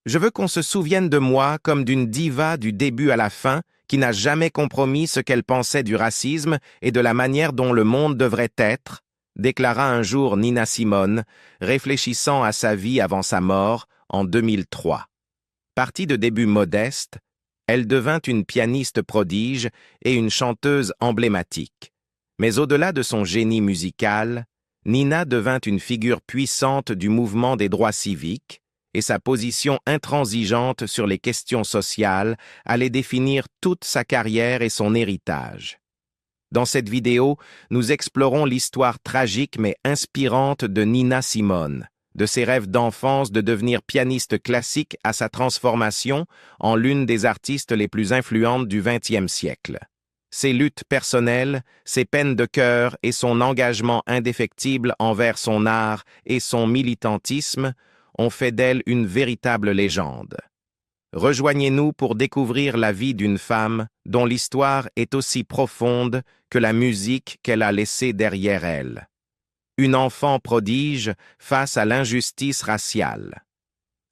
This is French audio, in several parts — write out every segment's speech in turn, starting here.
Je veux qu'on se souvienne de moi comme d'une diva du début à la fin qui n'a jamais compromis ce qu'elle pensait du racisme et de la manière dont le monde devrait être, déclara un jour Nina Simone, réfléchissant à sa vie avant sa mort en 2003. Partie de débuts modestes, elle devint une pianiste prodige et une chanteuse emblématique. Mais au-delà de son génie musical, Nina devint une figure puissante du mouvement des droits civiques, et sa position intransigeante sur les questions sociales allait définir toute sa carrière et son héritage. Dans cette vidéo, nous explorons l'histoire tragique mais inspirante de Nina Simone, de ses rêves d'enfance de devenir pianiste classique à sa transformation en l'une des artistes les plus influentes du XXe siècle. Ses luttes personnelles, ses peines de cœur et son engagement indéfectible envers son art et son militantisme ont fait d'elle une véritable légende. Rejoignez-nous pour découvrir la vie d'une femme dont l'histoire est aussi profonde que la musique qu'elle a laissée derrière elle. Une enfant prodige face à l'injustice raciale.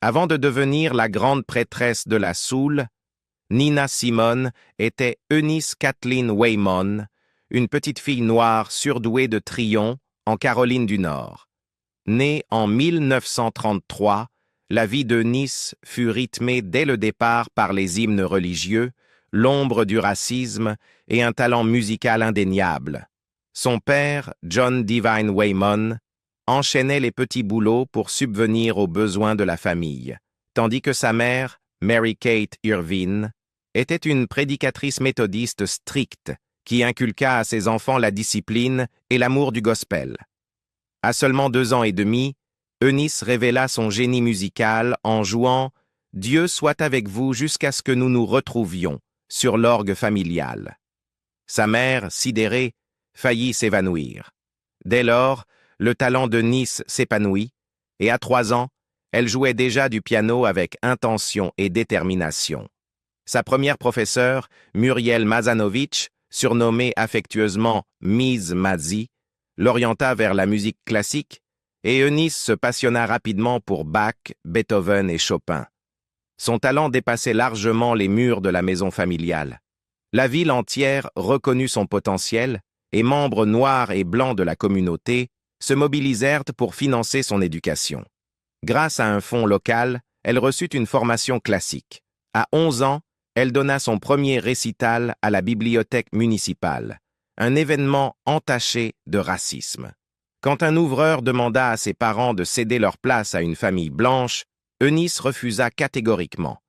Avant de devenir la grande prêtresse de la soul, Nina Simone était Eunice Kathleen Waymon, une petite fille noire surdouée de Tryon, en Caroline du Nord. Née en 1933, la vie d'Eunice fut rythmée dès le départ par les hymnes religieux, l'ombre du racisme et un talent musical indéniable. Son père, John Divine Waymon, enchaînait les petits boulots pour subvenir aux besoins de la famille, tandis que sa mère, Mary Kate Irvine, était une prédicatrice méthodiste stricte qui inculqua à ses enfants la discipline et l'amour du gospel. À seulement 2 ans et demi, Eunice révéla son génie musical en jouant « Dieu soit avec vous jusqu'à ce que nous nous retrouvions » sur l'orgue familial. Sa mère, sidérée, faillit s'évanouir. Dès lors, le talent de Nice s'épanouit, et à 3 ans, elle jouait déjà du piano avec intention et détermination. Sa première professeure, Muriel Mazanovich, surnommée affectueusement Mise Mazi, l'orienta vers la musique classique, et Eunice se passionna rapidement pour Bach, Beethoven et Chopin. Son talent dépassait largement les murs de la maison familiale. La ville entière reconnut son potentiel, et membres noirs et blancs de la communauté se mobilisèrent pour financer son éducation. Grâce à un fonds local, elle reçut une formation classique. À 11 ans, elle donna son premier récital à la bibliothèque municipale, un événement entaché de racisme. Quand un ouvreur demanda à ses parents de céder leur place à une famille blanche, Eunice refusa catégoriquement.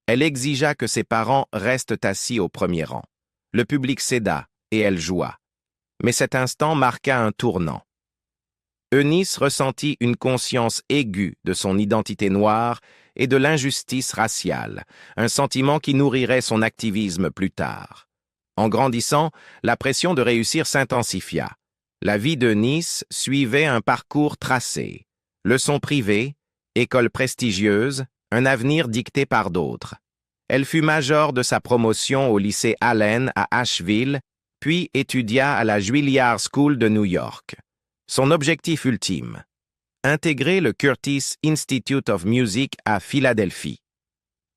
Elle exigea que ses parents restent assis au premier rang. Le public céda et elle joua. Mais cet instant marqua un tournant. Eunice ressentit une conscience aiguë de son identité noire et de l'injustice raciale, un sentiment qui nourrirait son activisme plus tard. En grandissant, la pression de réussir s'intensifia. La vie d'Eunice suivait un parcours tracé. Leçons privées, école prestigieuse, un avenir dicté par d'autres. Elle fut major de sa promotion au lycée Allen à Asheville, puis étudia à la Juilliard School de New York. Son objectif ultime, intégrer le Curtis Institute of Music à Philadelphie.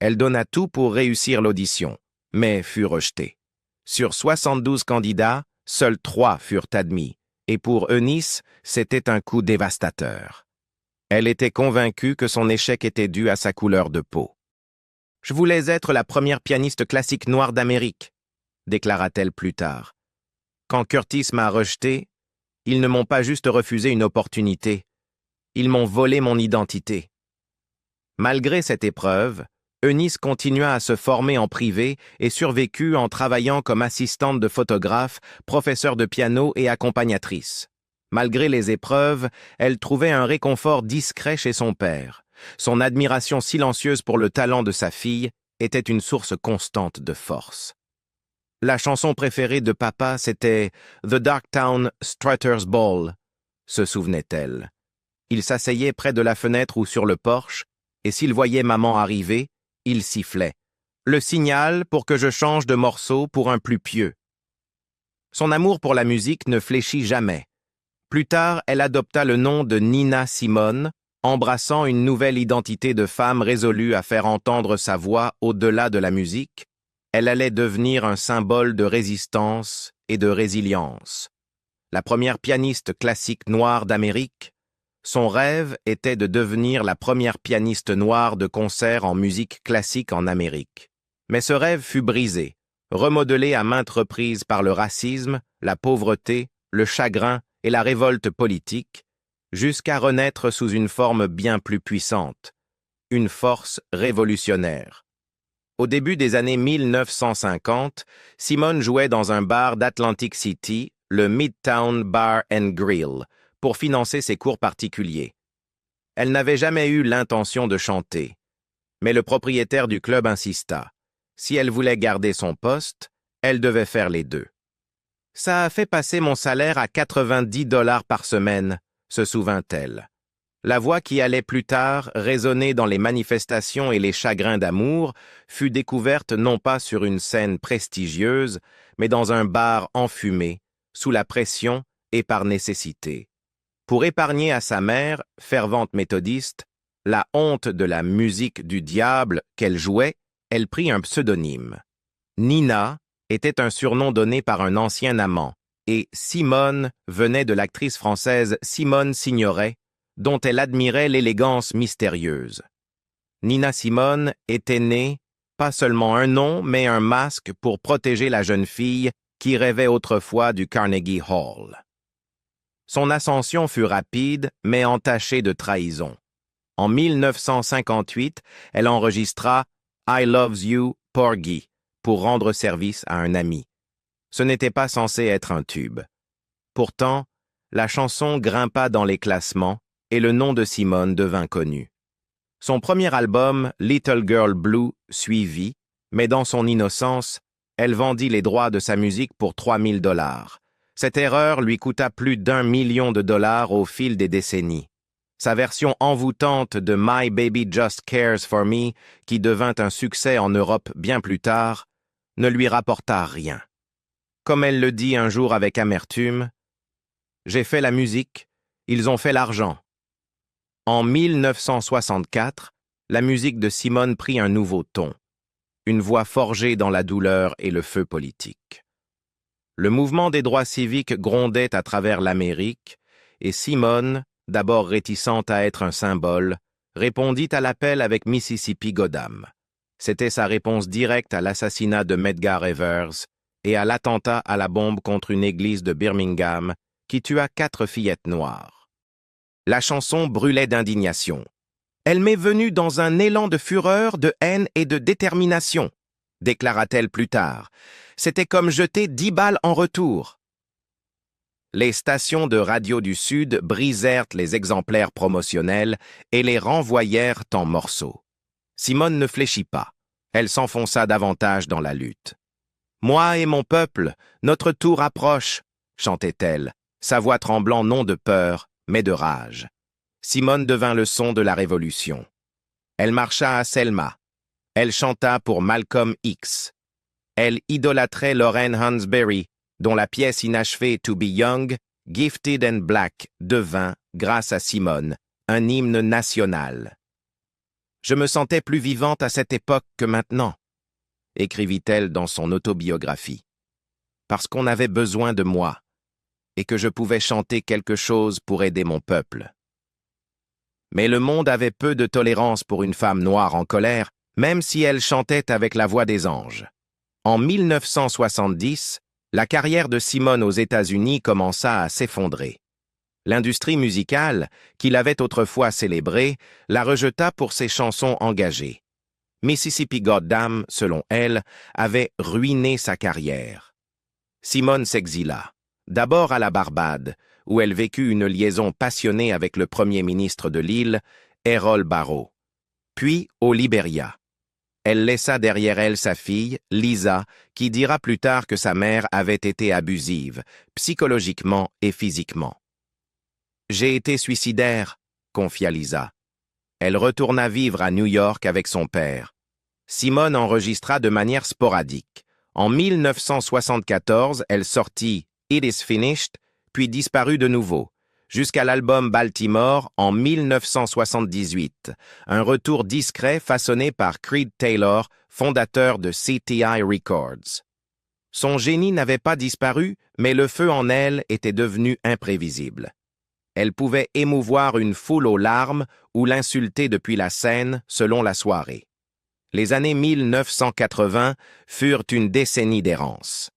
Elle donna tout pour réussir l'audition, mais fut rejetée. Sur 72 candidats, seuls 3 furent admis, et pour Eunice, c'était un coup dévastateur. Elle était convaincue que son échec était dû à sa couleur de peau. « Je voulais être la première pianiste classique noire d'Amérique », déclara-t-elle plus tard. « Quand Curtis m'a rejetée, ils ne m'ont pas juste refusé une opportunité, ils m'ont volé mon identité. » Malgré cette épreuve, Eunice continua à se former en privé et survécut en travaillant comme assistante de photographe, professeure de piano et accompagnatrice. Malgré les épreuves, elle trouvait un réconfort discret chez son père. Son admiration silencieuse pour le talent de sa fille était une source constante de force. La chanson préférée de papa, c'était « The Darktown Strutter's Ball », se souvenait-elle. Il s'asseyait près de la fenêtre ou sur le porche, et s'il voyait maman arriver, il sifflait. Le signal pour que je change de morceau pour un plus pieux. Son amour pour la musique ne fléchit jamais. Plus tard, elle adopta le nom de Nina Simone, Embrassant une nouvelle identité de femme résolue à faire entendre sa voix au-delà de la musique, elle allait devenir un symbole de résistance et de résilience. La première pianiste classique noire d'Amérique, son rêve était de devenir la première pianiste noire de concert en musique classique en Amérique. Mais ce rêve fut brisé, remodelé à maintes reprises par le racisme, la pauvreté, le chagrin et la révolte politique, jusqu'à renaître sous une forme bien plus puissante, une force révolutionnaire. Au début des années 1950, Simone jouait dans un bar d'Atlantic City, le Midtown Bar and Grill, pour financer ses cours particuliers. Elle n'avait jamais eu l'intention de chanter, mais le propriétaire du club insista. Si elle voulait garder son poste, elle devait faire les deux. « Ça a fait passer mon salaire à 90$ par semaine », se souvint-elle. La voix qui allait plus tard résonner dans les manifestations et les chagrins d'amour fut découverte non pas sur une scène prestigieuse, mais dans un bar enfumé, sous la pression et par nécessité. Pour épargner à sa mère, fervente méthodiste, la honte de la musique du diable qu'elle jouait, elle prit un pseudonyme. Nina était un surnom donné par un ancien amant, et Simone venait de l'actrice française Simone Signoret, dont elle admirait l'élégance mystérieuse. Nina Simone était née, pas seulement un nom, mais un masque pour protéger la jeune fille qui rêvait autrefois du Carnegie Hall. Son ascension fut rapide, mais entachée de trahison. En 1958, elle enregistra « I Loves You, Porgy » pour rendre service à un ami. Ce n'était pas censé être un tube. Pourtant, la chanson grimpa dans les classements et le nom de Simone devint connu. Son premier album, Little Girl Blue, suivit, mais dans son innocence, elle vendit les droits de sa musique pour $3000. Cette erreur lui coûta plus d'1 million de dollars au fil des décennies. Sa version envoûtante de My Baby Just Cares for Me, qui devint un succès en Europe bien plus tard, ne lui rapporta rien. Comme elle le dit un jour avec amertume, « J'ai fait la musique, ils ont fait l'argent. » En 1964, la musique de Simone prit un nouveau ton, une voix forgée dans la douleur et le feu politique. Le mouvement des droits civiques grondait à travers l'Amérique, et Simone, d'abord réticente à être un symbole, répondit à l'appel avec Mississippi Goddam. C'était sa réponse directe à l'assassinat de Medgar Evers et à l'attentat à la bombe contre une église de Birmingham qui tua 4 fillettes noires. La chanson brûlait d'indignation. « Elle m'est venue dans un élan de fureur, de haine et de détermination », déclara-t-elle plus tard. « C'était comme jeter 10 balles en retour. » Les stations de radio du Sud brisèrent les exemplaires promotionnels et les renvoyèrent en morceaux. Simone ne fléchit pas. Elle s'enfonça davantage dans la lutte. « Moi et mon peuple, notre tour approche », chantait-elle, sa voix tremblant non de peur, mais de rage. Simone devint le son de la révolution. Elle marcha à Selma. Elle chanta pour Malcolm X. Elle idolâtrait Lorraine Hansberry, dont la pièce inachevée To Be Young, Gifted and Black devint, grâce à Simone, un hymne national. « Je me sentais plus vivante à cette époque que maintenant », écrivit-elle dans son autobiographie, « parce qu'on avait besoin de moi et que je pouvais chanter quelque chose pour aider mon peuple. » Mais le monde avait peu de tolérance pour une femme noire en colère, même si elle chantait avec la voix des anges. En 1970, la carrière de Simone aux États-Unis commença à s'effondrer. L'industrie musicale, qui l'avait autrefois célébrée, la rejeta pour ses chansons engagées. Mississippi Goddam, selon elle, avait ruiné sa carrière. Simone s'exila, d'abord à la Barbade, où elle vécut une liaison passionnée avec le premier ministre de l'île, Errol Barrow, puis au Libéria. Elle laissa derrière elle sa fille, Lisa, qui dira plus tard que sa mère avait été abusive, psychologiquement et physiquement. « J'ai été suicidaire », confia Lisa. Elle retourna vivre à New York avec son père. Simone enregistra de manière sporadique. En 1974, elle sortit « It is Finished », puis disparut de nouveau, jusqu'à l'album Baltimore en 1978, un retour discret façonné par Creed Taylor, fondateur de CTI Records. Son génie n'avait pas disparu, mais le feu en elle était devenu imprévisible. Elle pouvait émouvoir une foule aux larmes ou l'insulter depuis la scène selon la soirée. Les années 1980 furent une décennie d'errance.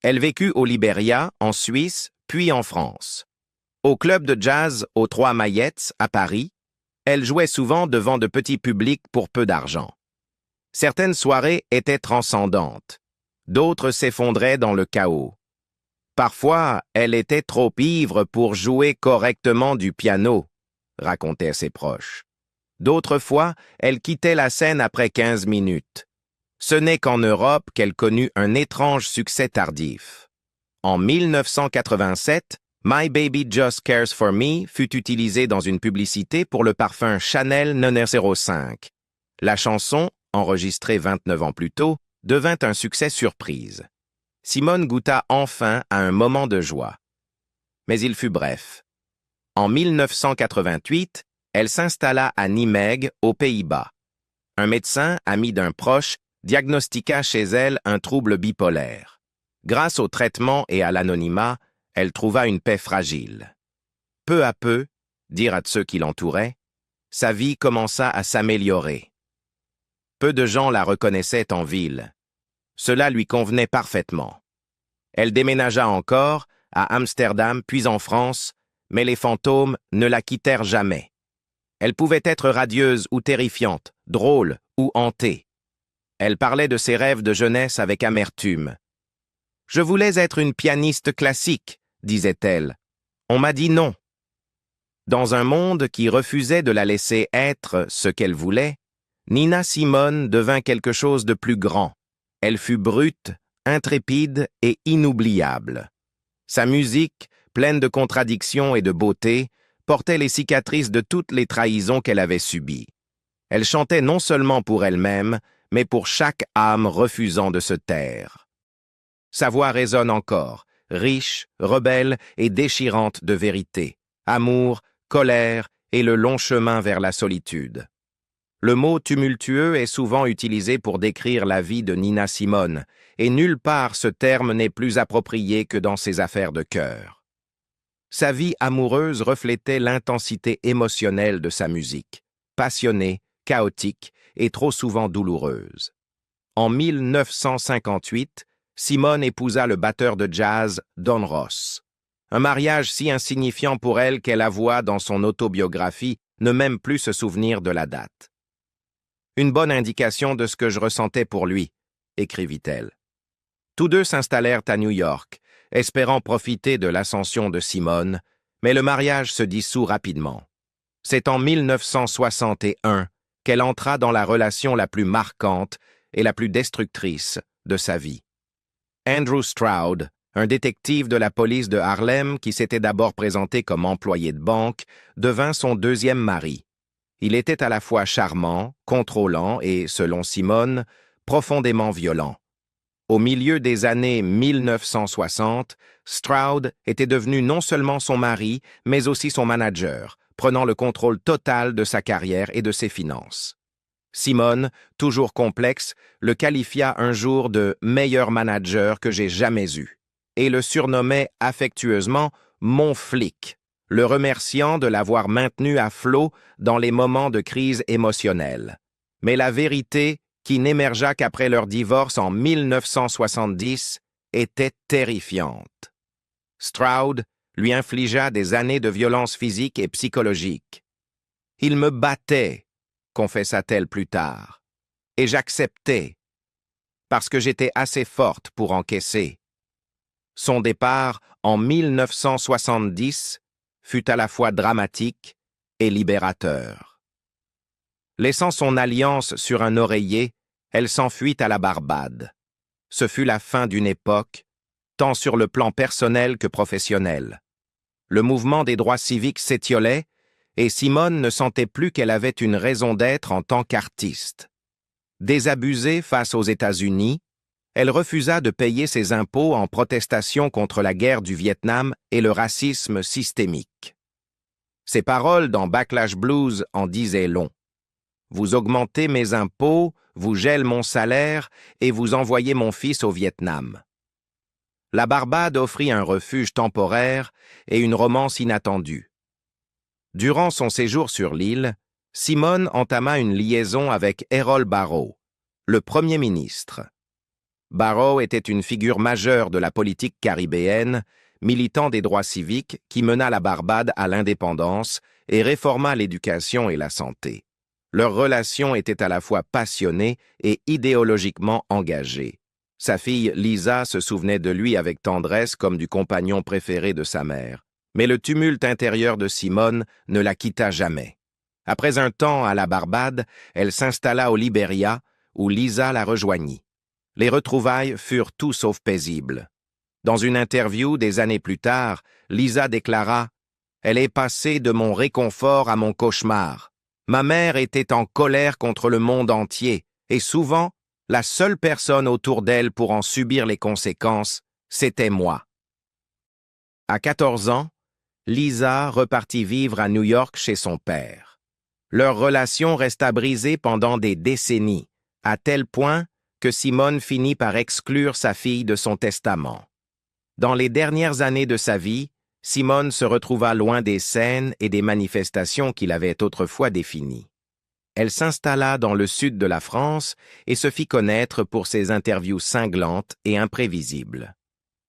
Elle vécut au Liberia, en Suisse, puis en France. Au club de jazz aux Trois Maillettes, à Paris, elle jouait souvent devant de petits publics pour peu d'argent. Certaines soirées étaient transcendantes, d'autres s'effondraient dans le chaos. Parfois, elle était trop ivre pour jouer correctement du piano, racontaient ses proches. D'autres fois, elle quittait la scène après 15 minutes. Ce n'est qu'en Europe qu'elle connut un étrange succès tardif. En 1987, My Baby Just Cares for Me fut utilisée dans une publicité pour le parfum Chanel No. 05. La chanson, enregistrée 29 ans plus tôt, devint un succès surprise. Simone goûta enfin à un moment de joie. Mais il fut bref. En 1988, elle s'installa à Nijmegen, aux Pays-Bas. Un médecin, ami d'un proche, diagnostiqua chez elle un trouble bipolaire. Grâce au traitement et à l'anonymat, elle trouva une paix fragile. Peu à peu, dirent à ceux qui l'entouraient, sa vie commença à s'améliorer. Peu de gens la reconnaissaient en ville. Cela lui convenait parfaitement. Elle déménagea encore, à Amsterdam puis en France, mais les fantômes ne la quittèrent jamais. Elle pouvait être radieuse ou terrifiante, drôle ou hantée. Elle parlait de ses rêves de jeunesse avec amertume. « Je voulais être une pianiste classique », disait-elle. « On m'a dit non. » Dans un monde qui refusait de la laisser être ce qu'elle voulait, Nina Simone devint quelque chose de plus grand. Elle fut brute, intrépide et inoubliable. Sa musique, pleine de contradictions et de beauté, portait les cicatrices de toutes les trahisons qu'elle avait subies. Elle chantait non seulement pour elle-même, mais pour chaque âme refusant de se taire. Sa voix résonne encore, riche, rebelle et déchirante de vérité, amour, colère et le long chemin vers la solitude. Le mot tumultueux est souvent utilisé pour décrire la vie de Nina Simone, et nulle part ce terme n'est plus approprié que dans ses affaires de cœur. Sa vie amoureuse reflétait l'intensité émotionnelle de sa musique, passionnée, chaotique et trop souvent douloureuse. En 1958, Simone épousa le batteur de jazz Don Ross. Un mariage si insignifiant pour elle qu'elle avoua dans son autobiographie ne même plus se souvenir de la date. Une bonne indication de ce que je ressentais pour lui, écrivit-elle. Tous deux s'installèrent à New York, espérant profiter de l'ascension de Simone, mais le mariage se dissout rapidement. C'est en 1961 qu'elle entra dans la relation la plus marquante et la plus destructrice de sa vie. Andrew Stroud, un détective de la police de Harlem qui s'était d'abord présenté comme employé de banque, devint son deuxième mari. Il était à la fois charmant, contrôlant et, selon Simone, profondément violent. Au milieu des années 1960, Stroud était devenu non seulement son mari, mais aussi son manager, prenant le contrôle total de sa carrière et de ses finances. Simone, toujours complexe, le qualifia un jour de « meilleur manager que j'ai jamais eu » et le surnommait affectueusement « mon flic », le remerciant de l'avoir maintenu à flot dans les moments de crise émotionnelle. Mais la vérité, qui n'émergea qu'après leur divorce en 1970, était terrifiante. Stroud lui infligea des années de violence physique et psychologique. « Il me battait », confessa-t-elle plus tard, « et j'acceptais, parce que j'étais assez forte pour encaisser. » Son départ, en 1970, fut à la fois dramatique et libérateur. Laissant son alliance sur un oreiller, elle s'enfuit à la Barbade. Ce fut la fin d'une époque, tant sur le plan personnel que professionnel. Le mouvement des droits civiques s'étiolait, et Simone ne sentait plus qu'elle avait une raison d'être en tant qu'artiste. Désabusée face aux États-Unis, elle refusa de payer ses impôts en protestation contre la guerre du Vietnam et le racisme systémique. Ses paroles dans Backlash Blues en disaient long. Vous augmentez mes impôts, vous gèlez mon salaire et vous envoyez mon fils au Vietnam. La Barbade offrit un refuge temporaire et une romance inattendue. Durant son séjour sur l'île, Simone entama une liaison avec Errol Barrow, le Premier ministre. Barrow était une figure majeure de la politique caribéenne, militant des droits civiques qui mena la Barbade à l'indépendance et réforma l'éducation et la santé. Leur relation était à la fois passionnée et idéologiquement engagée. Sa fille Lisa se souvenait de lui avec tendresse comme du compagnon préféré de sa mère. Mais le tumulte intérieur de Simone ne la quitta jamais. Après un temps à la Barbade, elle s'installa au Libéria, où Lisa la rejoignit. Les retrouvailles furent tout sauf paisibles. Dans une interview des années plus tard, Lisa déclara « Elle est passée de mon réconfort à mon cauchemar. Ma mère était en colère contre le monde entier, et souvent, la seule personne autour d'elle pour en subir les conséquences, c'était moi. » À 14 ans, Lisa repartit vivre à New York chez son père. Leur relation resta brisée pendant des décennies, à tel point que Simone finit par exclure sa fille de son testament. Dans les dernières années de sa vie, Simone se retrouva loin des scènes et des manifestations qu'il avait autrefois définies. Elle s'installa dans le sud de la France et se fit connaître pour ses interviews cinglantes et imprévisibles.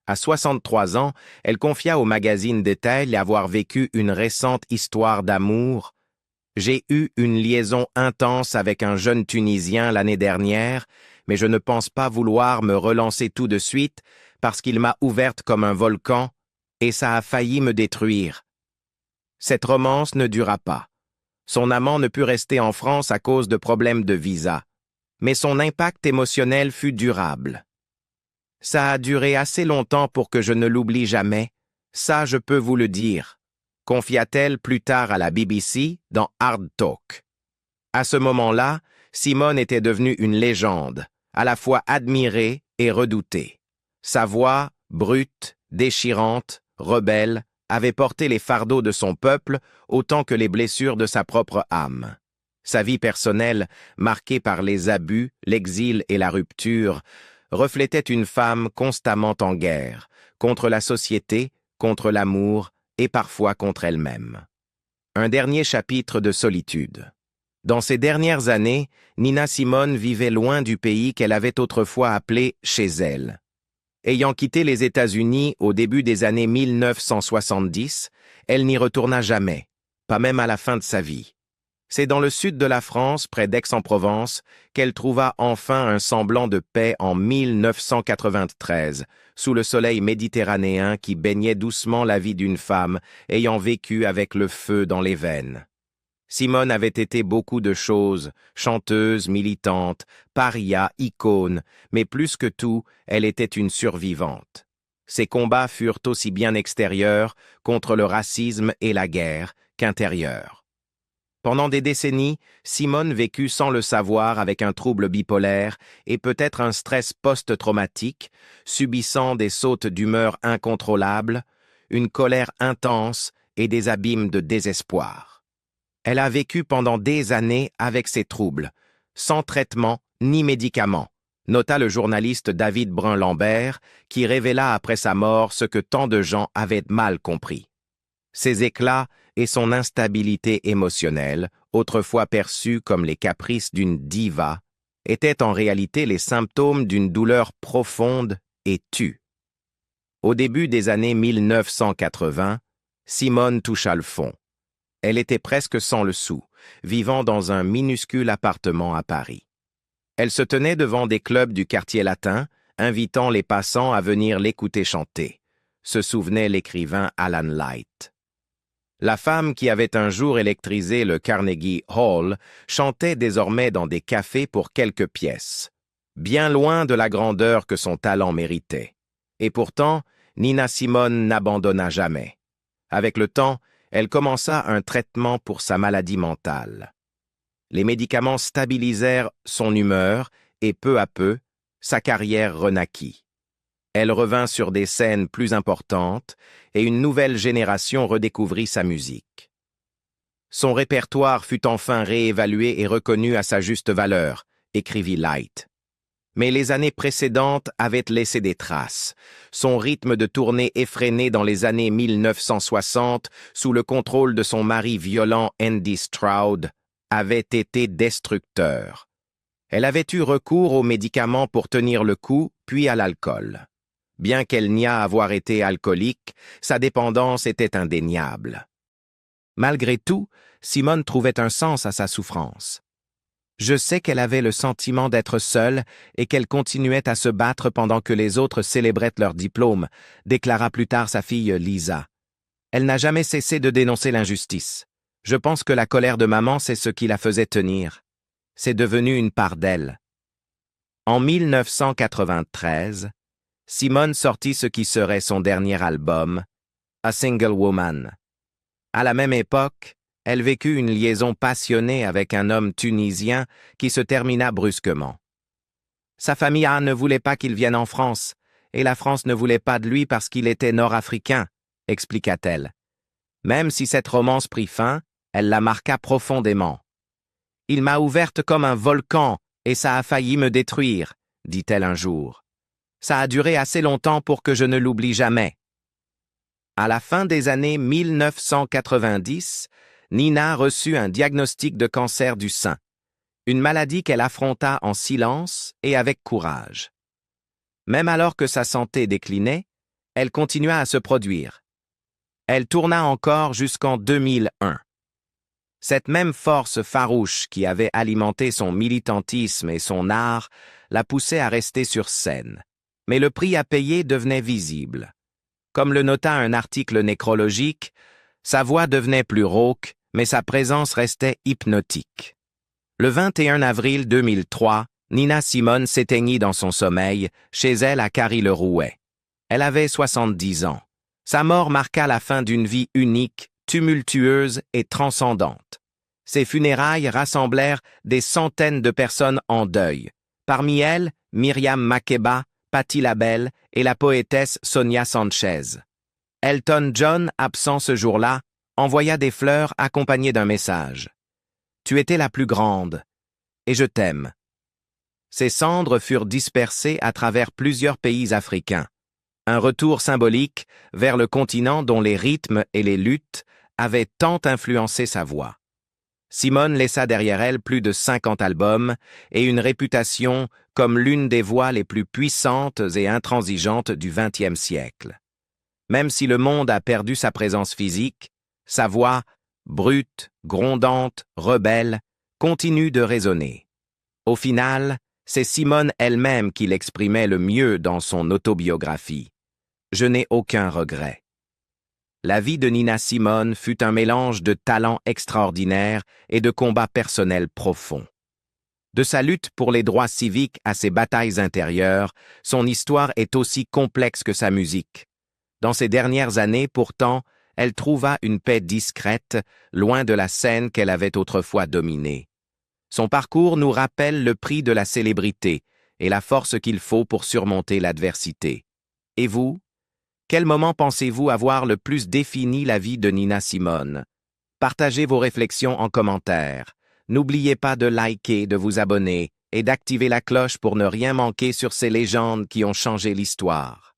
À 63 ans, elle confia au magazine Detail avoir vécu une récente histoire d'amour. « J'ai eu une liaison intense avec un jeune Tunisien l'année dernière, mais je ne pense pas vouloir me relancer tout de suite parce qu'il m'a ouverte comme un volcan et ça a failli me détruire. » Cette romance ne dura pas. Son amant ne put rester en France à cause de problèmes de visa, mais son impact émotionnel fut durable. « Ça a duré assez longtemps pour que je ne l'oublie jamais, ça je peux vous le dire », confia-t-elle plus tard à la BBC dans Hard Talk. À ce moment-là, Simone était devenue une légende, à la fois admirée et redoutée. Sa voix, brute, déchirante, rebelle, avait porté les fardeaux de son peuple autant que les blessures de sa propre âme. Sa vie personnelle, marquée par les abus, l'exil et la rupture, reflétait une femme constamment en guerre, contre la société, contre l'amour et parfois contre elle-même. Un dernier chapitre de solitude. Dans ces dernières années, Nina Simone vivait loin du pays qu'elle avait autrefois appelé chez elle. Ayant quitté les États-Unis au début des années 1970, elle n'y retourna jamais, pas même à la fin de sa vie. C'est dans le sud de la France, près d'Aix-en-Provence, qu'elle trouva enfin un semblant de paix en 1993, sous le soleil méditerranéen qui baignait doucement la vie d'une femme ayant vécu avec le feu dans les veines. Simone avait été beaucoup de choses, chanteuse, militante, paria, icône, mais plus que tout, elle était une survivante. Ses combats furent aussi bien extérieurs contre le racisme et la guerre qu'intérieurs. Pendant des décennies, Simone vécut sans le savoir avec un trouble bipolaire et peut-être un stress post-traumatique, subissant des sautes d'humeur incontrôlables, une colère intense et des abîmes de désespoir. Elle a vécu pendant des années avec ces troubles, sans traitement ni médicaments, nota le journaliste David Brun-Lambert, qui révéla après sa mort ce que tant de gens avaient mal compris. Ses éclats et son instabilité émotionnelle, autrefois perçus comme les caprices d'une diva, étaient en réalité les symptômes d'une douleur profonde et tue. Au début des années 1980, Simone toucha le fond. Elle était presque sans le sou, vivant dans un minuscule appartement à Paris. Elle se tenait devant des clubs du quartier latin, invitant les passants à venir l'écouter chanter, se souvenait l'écrivain Alan Light. La femme qui avait un jour électrisé le Carnegie Hall chantait désormais dans des cafés pour quelques pièces, bien loin de la grandeur que son talent méritait. Et pourtant, Nina Simone n'abandonna jamais. Avec le temps, elle commença un traitement pour sa maladie mentale. Les médicaments stabilisèrent son humeur et peu à peu, sa carrière renaquit. Elle revint sur des scènes plus importantes et une nouvelle génération redécouvrit sa musique. Son répertoire fut enfin réévalué et reconnu à sa juste valeur, écrivit Light. Mais les années précédentes avaient laissé des traces. Son rythme de tournée effréné dans les années 1960, sous le contrôle de son mari violent Andy Stroud, avait été destructeur. Elle avait eu recours aux médicaments pour tenir le coup, puis à l'alcool. Bien qu'elle niât avoir été alcoolique, sa dépendance était indéniable. Malgré tout, Simone trouvait un sens à sa souffrance. Je sais qu'elle avait le sentiment d'être seule et qu'elle continuait à se battre pendant que les autres célébraient leur diplôme, déclara plus tard sa fille Lisa. Elle n'a jamais cessé de dénoncer l'injustice. Je pense que la colère de maman, c'est ce qui la faisait tenir. C'est devenu une part d'elle. En 1993, Simone sortit ce qui serait son dernier album, A Single Woman. À la même époque, elle vécut une liaison passionnée avec un homme tunisien qui se termina brusquement. Sa famille ne voulait pas qu'il vienne en France, et la France ne voulait pas de lui parce qu'il était nord-africain, expliqua-t-elle. Même si cette romance prit fin, elle la marqua profondément. « Il m'a ouverte comme un volcan, et ça a failli me détruire, » dit-elle un jour. « Ça a duré assez longtemps pour que je ne l'oublie jamais. » À la fin des années 1990, Nina reçut un diagnostic de cancer du sein, une maladie qu'elle affronta en silence et avec courage. Même alors que sa santé déclinait, elle continua à se produire. Elle tourna encore jusqu'en 2001. Cette même force farouche qui avait alimenté son militantisme et son art la poussait à rester sur scène. Mais le prix à payer devenait visible. Comme le nota un article nécrologique, sa voix devenait plus rauque, mais sa présence restait hypnotique. Le 21 avril 2003, Nina Simone s'éteignit dans son sommeil, chez elle à Carry-le-Rouet. Elle avait 70 ans. Sa mort marqua la fin d'une vie unique, tumultueuse et transcendante. Ses funérailles rassemblèrent des centaines de personnes en deuil. Parmi elles, Myriam Makeba, Patti LaBelle et la poétesse Sonia Sanchez. Elton John, absent ce jour-là, envoya des fleurs accompagnées d'un message. « Tu étais la plus grande, et je t'aime. » Ses cendres furent dispersées à travers plusieurs pays africains. Un retour symbolique vers le continent dont les rythmes et les luttes avaient tant influencé sa voix. Simone laissa derrière elle plus de 50 albums et une réputation comme l'une des voix les plus puissantes et intransigeantes du XXe siècle. Même si le monde a perdu sa présence physique, sa voix, brute, grondante, rebelle, continue de résonner. Au final, c'est Simone elle-même qui l'exprimait le mieux dans son autobiographie. « Je n'ai aucun regret. » La vie de Nina Simone fut un mélange de talents extraordinaires et de combats personnels profonds. De sa lutte pour les droits civiques à ses batailles intérieures, son histoire est aussi complexe que sa musique. Dans ces dernières années, pourtant, elle trouva une paix discrète, loin de la scène qu'elle avait autrefois dominée. Son parcours nous rappelle le prix de la célébrité et la force qu'il faut pour surmonter l'adversité. Et vous? Quel moment pensez-vous avoir le plus défini la vie de Nina Simone? Partagez vos réflexions en commentaire. N'oubliez pas de liker, de vous abonner et d'activer la cloche pour ne rien manquer sur ces légendes qui ont changé l'histoire.